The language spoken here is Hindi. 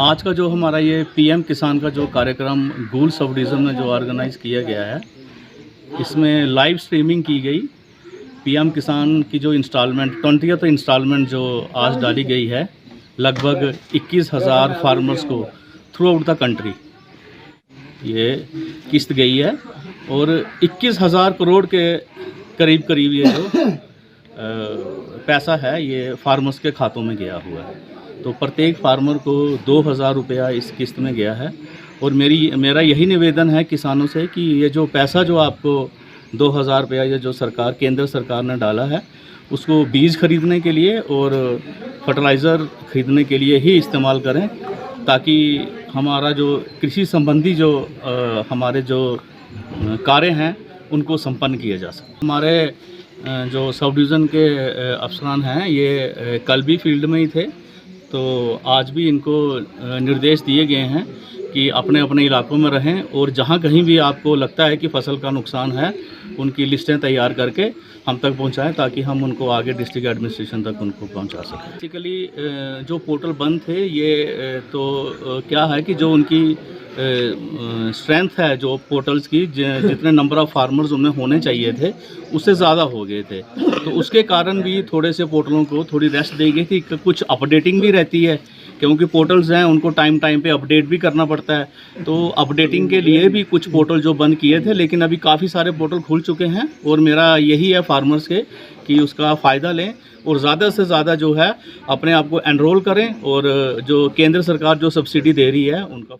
आज का जो हमारा ये पीएम किसान का जो कार्यक्रम गूल सब डिवीज़न में जो ऑर्गेनाइज़ किया गया है, इसमें लाइव स्ट्रीमिंग की गई। पीएम किसान की जो इंस्टॉलमेंट 20th इंस्टॉलमेंट जो आज डाली गई है, लगभग 21,000 फार्मर्स को थ्रू आउट द कंट्री ये किस्त गई है और 21,000 करोड़ के करीब करीब ये जो पैसा है ये फार्मर्स के खातों में गया हुआ है। तो प्रत्येक फार्मर को 2,000 रुपया इस किस्त में गया है। और मेरा यही निवेदन है किसानों से कि ये जो पैसा जो आपको 2,000 रुपया ये जो सरकार केंद्र सरकार ने डाला है, उसको बीज खरीदने के लिए और फर्टिलाइज़र खरीदने के लिए ही इस्तेमाल करें, ताकि हमारा जो कृषि संबंधी जो हमारे जो कार्य हैं उनको संपन्न किया जा सके। हमारे जो सब डिवीज़न के अफसरान हैं ये कल भी फील्ड में ही थे, तो आज भी इनको निर्देश दिए गए हैं कि अपने अपने इलाकों में रहें और जहां कहीं भी आपको लगता है कि फसल का नुकसान है, उनकी लिस्टें तैयार करके हम तक पहुंचाएं, ताकि हम उनको आगे डिस्ट्रिक्ट एडमिनिस्ट्रेशन तक उनको पहुंचा सकें। बेसिकली जो पोर्टल बंद थे ये तो क्या है कि जो उनकी स्ट्रेंथ है जो पोर्टल्स की, जितने नंबर ऑफ़ फार्मर्स उनमें होने चाहिए थे उससे ज़्यादा हो गए थे, तो उसके कारण भी थोड़े से पोर्टलों को थोड़ी रेस्ट दी गई थी। कुछ अपडेटिंग भी रहती है, क्योंकि पोर्टल्स हैं उनको टाइम पे अपडेट भी करना पड़ता है। तो अपडेटिंग के लिए भी कुछ पोर्टल जो बंद किए थे, लेकिन अभी काफ़ी सारे पोर्टल खुल चुके हैं और मेरा यही है फार्मर्स के कि उसका फ़ायदा लें और ज़्यादा से ज़्यादा जो है अपने आप को एनरोल करें और जो केंद्र सरकार जो सब्सिडी दे रही है उनका